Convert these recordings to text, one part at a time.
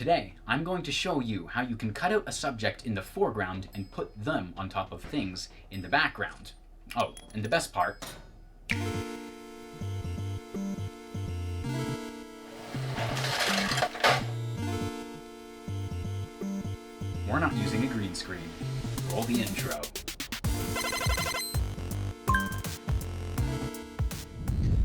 Today, I'm going to show you how you can cut out a subject in the foreground and put them on top of things in the background. Oh, and the best part, we're not using a green screen. Roll the intro.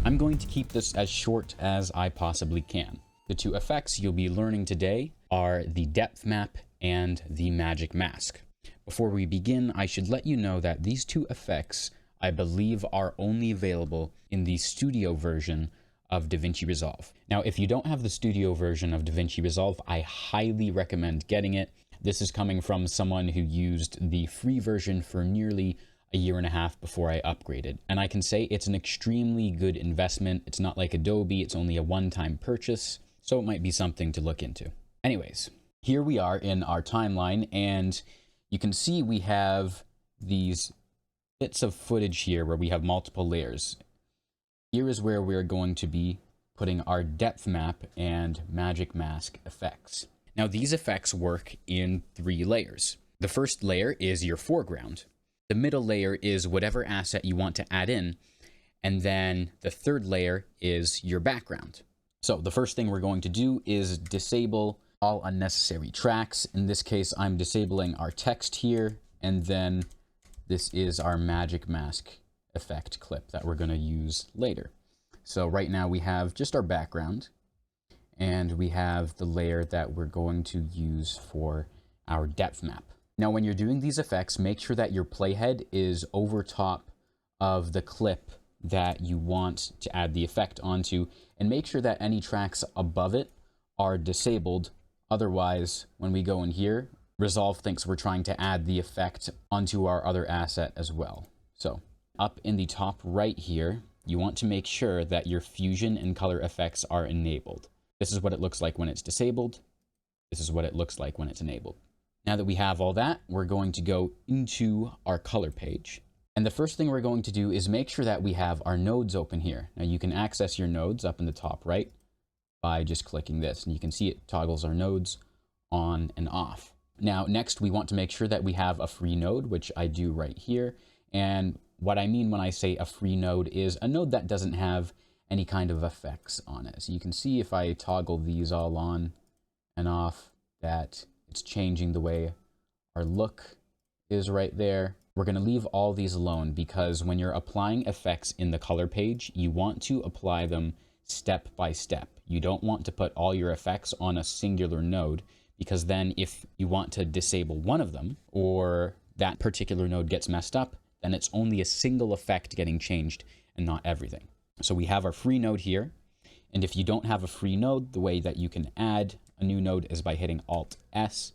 I'm going to keep this as short as I possibly can. The two effects you'll be learning today are the depth map and the magic mask. Before we begin, I should let you know that these two effects, I believe, are only available in the studio version of DaVinci Resolve. Now, if you don't have the studio version of DaVinci Resolve, I highly recommend getting it. This is coming from someone who used the free version for nearly a year and a half before I upgraded. And I can say it's an extremely good investment. It's not like Adobe, it's only a one-time purchase. So it might be something to look into. Anyways, here we are in our timeline, and you can see we have these bits of footage here where we have multiple layers. Here is where we're going to be putting our depth map and magic mask effects. Now, these effects work in 3 layers. The first layer is your foreground. The middle layer is whatever asset you want to add in. And then the third layer is your background. So the first thing we're going to do is disable all unnecessary tracks. In this case, I'm disabling our text here, and then this is our magic mask effect clip that we're going to use later. So right now we have just our background, and we have the layer that we're going to use for our depth map. Now, when you're doing these effects, make sure that your playhead is over top of the clip that you want to add the effect onto, and make sure that any tracks above it are disabled. Otherwise, when we go in here, Resolve thinks we're trying to add the effect onto our other asset as well. So up in the top right here, you want to make sure that your fusion and color effects are enabled. This is what it looks like when it's disabled. This is what it looks like when it's enabled. Now that we have all that, we're going to go into our color page. And the first thing we're going to do is make sure that we have our nodes open here. Now you can access your nodes up in the top right by just clicking this, and you can see it toggles our nodes on and off. Now next we want to make sure that we have a free node, which I do right here. And what I mean when I say a free node is a node that doesn't have any kind of effects on it. So you can see if I toggle these all on and off that it's changing the way our look is right there. We're going to leave all these alone because when you're applying effects in the color page, you want to apply them step by step. You don't want to put all your effects on a singular node, because then if you want to disable one of them or that particular node gets messed up, then it's only a single effect getting changed and not everything. So we have our free node here. And if you don't have a free node, the way that you can add a new node is by hitting Alt-S,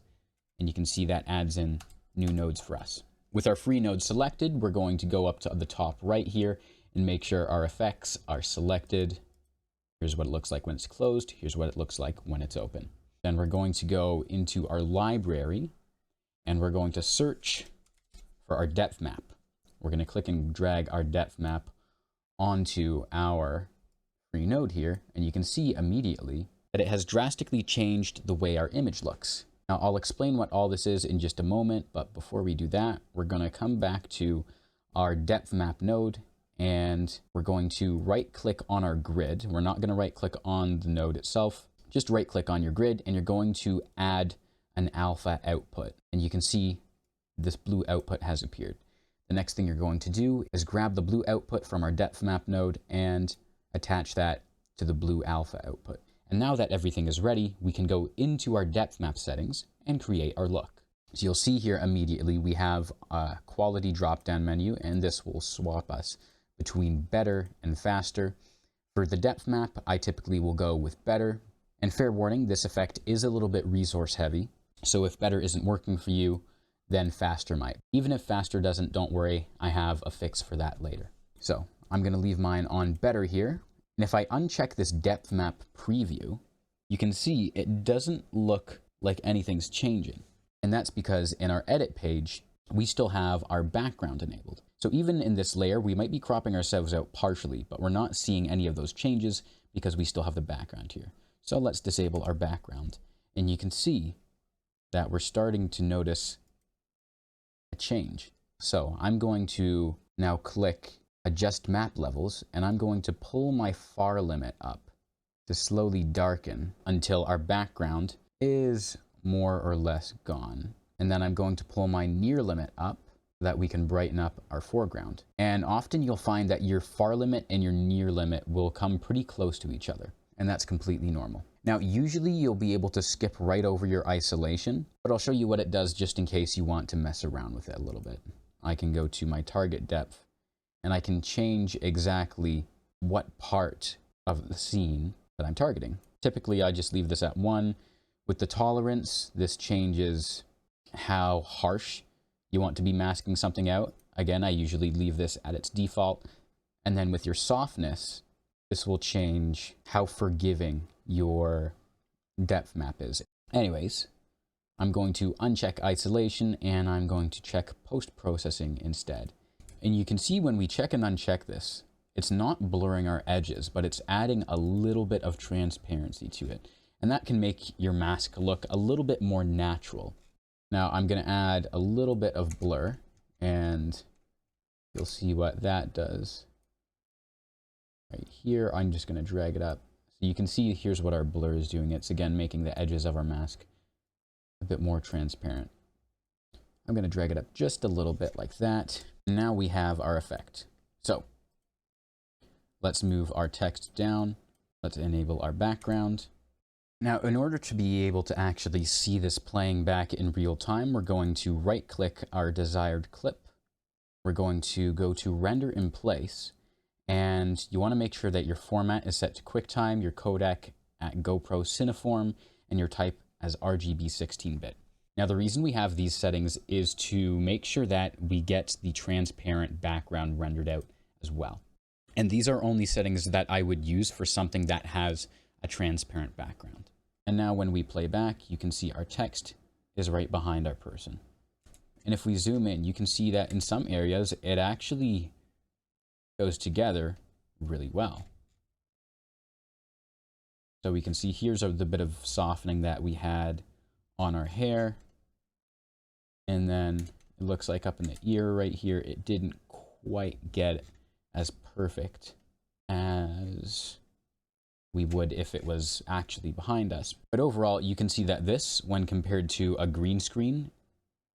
and you can see that adds in new nodes for us. With our free node selected, we're going to go up to the top right here and make sure our effects are selected. Here's what it looks like when it's closed. Here's what it looks like when it's open. Then we're going to go into our library, and we're going to search for our depth map. We're going to click and drag our depth map onto our free node here, and you can see immediately that it has drastically changed the way our image looks. Now, I'll explain what all this is in just a moment, but before we do that, we're going to come back to our depth map node, and we're going to right-click on our grid. We're not going to right-click on the node itself. Just right-click on your grid, and you're going to add an alpha output. And you can see this blue output has appeared. The next thing you're going to do is grab the blue output from our depth map node and attach that to the blue alpha output. And now that everything is ready, we can go into our depth map settings and create our look. So you'll see here immediately we have a quality drop-down menu, and this will swap us between better and faster. For the depth map, I typically will go with better. And fair warning, this effect is a little bit resource heavy. So if better isn't working for you, then faster might. Even if faster doesn't, don't worry, I have a fix for that later. So I'm going to leave mine on better here. And if I uncheck this depth map preview, you can see it doesn't look like anything's changing. And that's because in our edit page, we still have our background enabled. So even in this layer, we might be cropping ourselves out partially, but we're not seeing any of those changes because we still have the background here. So let's disable our background And you can see that we're starting to notice a change. So I'm going to now click Adjust Map Levels, and I'm going to pull my far limit up to slowly darken until our background is more or less gone. And then I'm going to pull my near limit up so that we can brighten up our foreground. And often you'll find that your far limit and your near limit will come pretty close to each other, and that's completely normal. Now, usually you'll be able to skip right over your isolation, but I'll show you what it does just in case you want to mess around with it a little bit. I can go to my target depth, and I can change exactly what part of the scene that I'm targeting. Typically, I just leave this at 1. With the tolerance, this changes how harsh you want to be masking something out. Again, I usually leave this at its default. And then with your softness, this will change how forgiving your depth map is. Anyways, I'm going to uncheck isolation, and I'm going to check post-processing instead. And you can see when we check and uncheck this, it's not blurring our edges, but it's adding a little bit of transparency to it. And that can make your mask look a little bit more natural. Now I'm going to add a little bit of blur, and you'll see what that does. Right here, I'm just going to drag it up. So you can see here's what our blur is doing. It's again making the edges of our mask a bit more transparent. I'm going to drag it up just a little bit like that. Now we have our effect. So let's move our text down. Let's enable our background. Now, in order to be able to actually see this playing back in real time, we're going to right-click our desired clip. We're going to go to Render in Place, and you want to make sure that your format is set to QuickTime, your codec at GoPro Cineform, and your type as RGB 16-bit. Now, the reason we have these settings is to make sure that we get the transparent background rendered out as well. And these are only settings that I would use for something that has a transparent background. And now when we play back, you can see our text is right behind our person. And if we zoom in, you can see that in some areas, it actually goes together really well. So we can see here's the bit of softening that we had on our hair. And then it looks like up in the ear right here, it didn't quite get as perfect as we would if it was actually behind us. But overall, you can see that this, when compared to a green screen,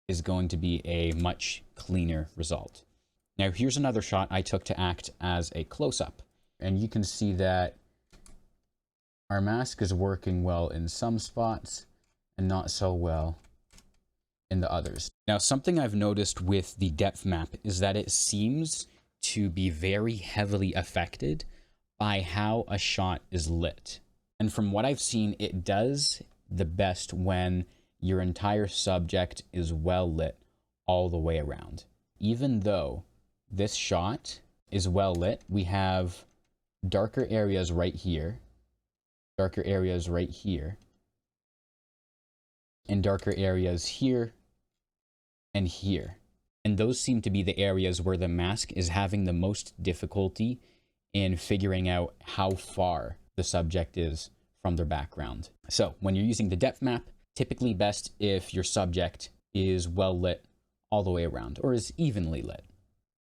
is going to be a much cleaner result. Now, here's another shot I took to act as a close-up. And you can see that our mask is working well in some spots and not so well in the others. Now, something I've noticed with the depth map is that it seems to be very heavily affected by how a shot is lit. And from what I've seen, it does the best when your entire subject is well lit all the way around. Even though this shot is well lit, we have darker areas right here, darker areas right here, and darker areas here and here. And those seem to be the areas where the mask is having the most difficulty in figuring out how far the subject is from their background. So when you're using the depth map, typically best if your subject is well lit all the way around or is evenly lit.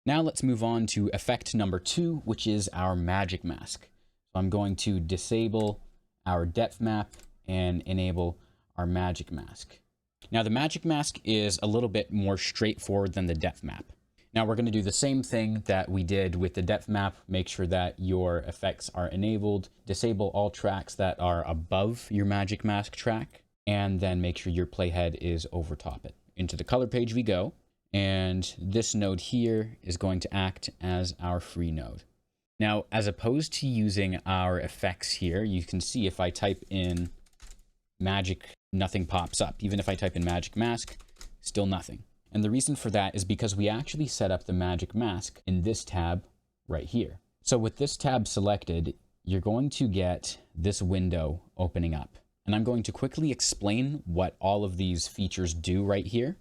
Now let's move on to effect number 2, which is our magic mask. So I'm going to disable our depth map and enable our magic mask. Now the magic mask is a little bit more straightforward than the depth map. Now we're going to do the same thing that we did with the depth map. Make sure that your effects are enabled, disable all tracks that are above your magic mask track, and then make sure your playhead is over top it. Into the color page we go, and this node here is going to act as our free node. Now, as opposed to using our effects here, you can see if I type in magic, nothing pops up. Even if I type in magic mask, still nothing. And the reason for that is because we actually set up the magic mask in this tab right here. So with this tab selected, you're going to get this window opening up. And I'm going to quickly explain what all of these features do right here,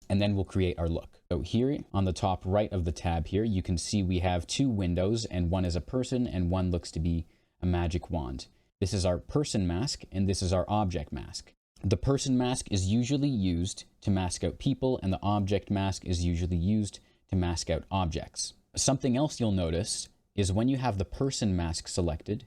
and then we'll create our look. So here on the top right of the tab here, you can see we have 2 windows, and one is a person and one looks to be a magic wand. This is our person mask and this is our object mask. The person mask is usually used to mask out people, and the object mask is usually used to mask out objects. Something else you'll notice is when you have the person mask selected,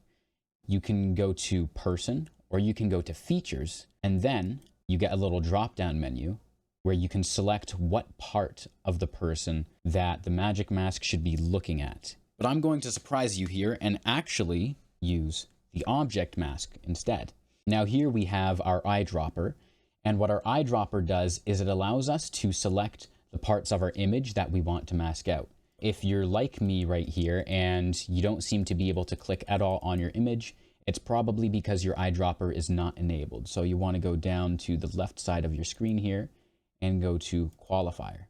you can go to person or you can go to features, and then you get a little drop-down menu where you can select what part of the person that the magic mask should be looking at. But I'm going to surprise you here and actually use the object mask instead. Now here we have our eyedropper, and what our eyedropper does is it allows us to select the parts of our image that we want to mask out. If you're like me right here and you don't seem to be able to click at all on your image, it's probably because your eyedropper is not enabled. So you want to go down to the left side of your screen here and go to qualifier.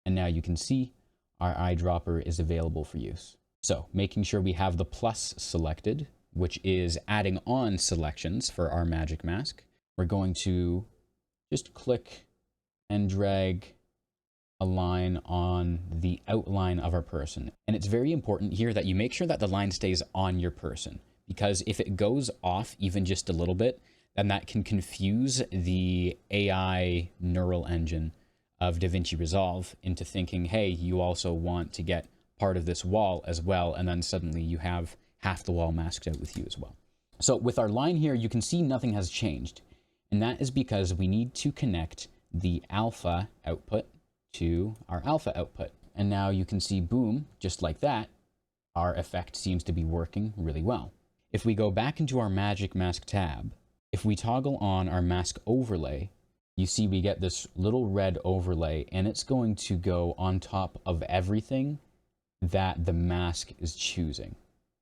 And now you can see our eyedropper is available for use. So making sure we have the plus selected, which is adding on selections for our magic mask, we're going to just click and drag a line on the outline of our person. And it's very important here that you make sure that the line stays on your person, because if it goes off even just a little bit, then that can confuse the AI neural engine of DaVinci Resolve into thinking, hey, you also want to get part of this wall as well, and then suddenly you have half the wall masked out with you as well. So with our line here, you can see nothing has changed. And that is because we need to connect the alpha output to our alpha output. And now you can see, boom, just like that, our effect seems to be working really well. If we go back into our magic mask tab, if we toggle on our mask overlay, you see we get this little red overlay, and it's going to go on top of everything that the mask is choosing.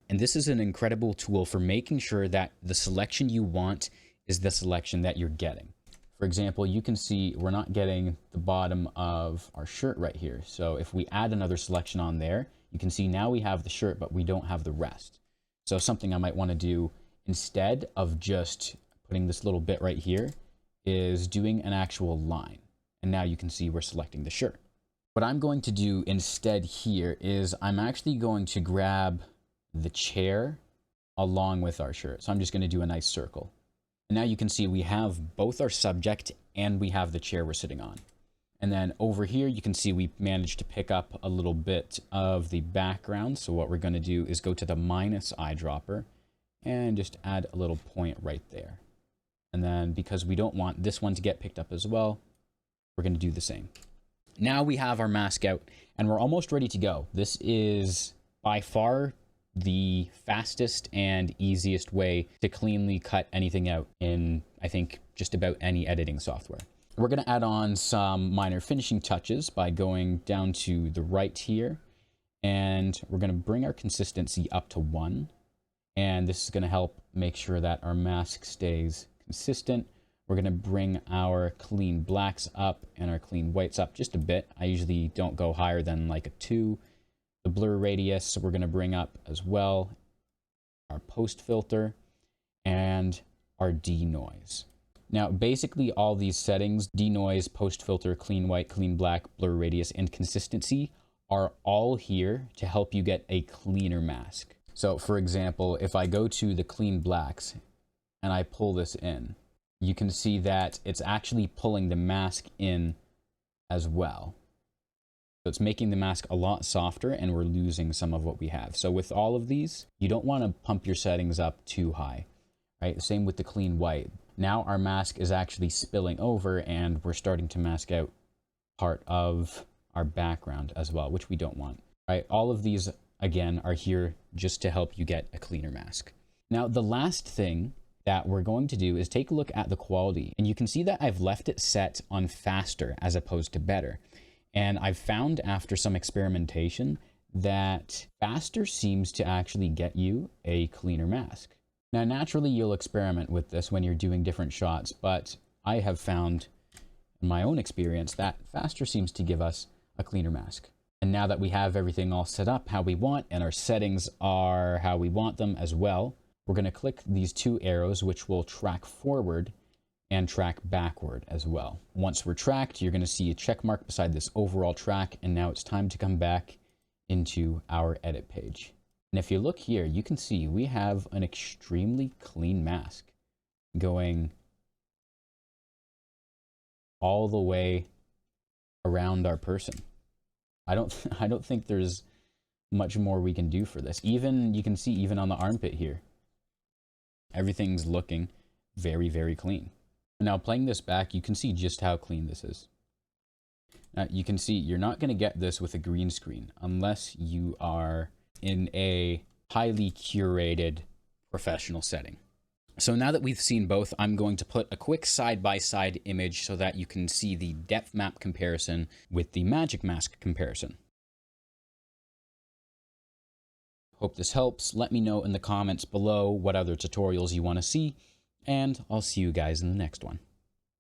And this is an incredible tool for making sure that the selection you want is the selection that you're getting. For example, you can see we're not getting the bottom of our shirt right here. So if we add another selection on there, you can see now we have the shirt, but we don't have the rest. So something I might want to do instead of just putting this little bit right here is doing an actual line. And now you can see we're selecting the shirt. What I'm going to do instead here is I'm actually going to grab the chair along with our shirt. So I'm just going to do a nice circle. And now you can see we have both our subject and we have the chair we're sitting on. And then over here, you can see we managed to pick up a little bit of the background. So what we're going to do is go to the minus eyedropper and just add a little point right there. And then because we don't want this one to get picked up as well, we're going to do the same. Now we have our mask out and we're almost ready to go. This is by far the fastest and easiest way to cleanly cut anything out in, I think, just about any editing software. We're going to add on some minor finishing touches by going down to the right here, and we're going to bring our consistency up to 1, and this is going to help make sure that our mask stays consistent. We're going to bring our clean blacks up and our clean whites up just a bit. I usually don't go higher than like a 2. The blur radius we're going to bring up as well, our post filter, and our denoise. Now, basically all these settings, denoise, post filter, clean white, clean black, blur radius, and consistency are all here to help you get a cleaner mask. So for example, if I go to the clean blacks and I pull this in, you can see that it's actually pulling the mask in as well. So it's making the mask a lot softer and we're losing some of what we have. So with all of these, you don't want to pump your settings up too high, right? Same with the clean white. Now our mask is actually spilling over and we're starting to mask out part of our background as well, which we don't want, right? All of these, again, are here just to help you get a cleaner mask. Now, the last thing that we're going to do is take a look at the quality. And you can see that I've left it set on faster as opposed to better. And I've found after some experimentation that faster seems to actually get you a cleaner mask. Now, naturally, you'll experiment with this when you're doing different shots, but I have found in my own experience that faster seems to give us a cleaner mask. And now that we have everything all set up how we want and our settings are how we want them as well, we're going to click these 2 arrows, which will track forward and track backward as well. Once we're tracked, you're going to see a check mark beside this overall track, and now it's time to come back into our edit page. And if you look here, you can see we have an extremely clean mask going all the way around our person. I don't think there's much more we can do for this. Even, you can see even on the armpit here, everything's looking very, very clean. Now playing this back, you can see just how clean this is. Now you can see you're not going to get this with a green screen unless you are in a highly curated professional setting. So now that we've seen both, I'm going to put a quick side-by-side image so that you can see the depth map comparison with the magic mask comparison. Hope this helps. Let me know in the comments below what other tutorials you want to see, and I'll see you guys in the next one.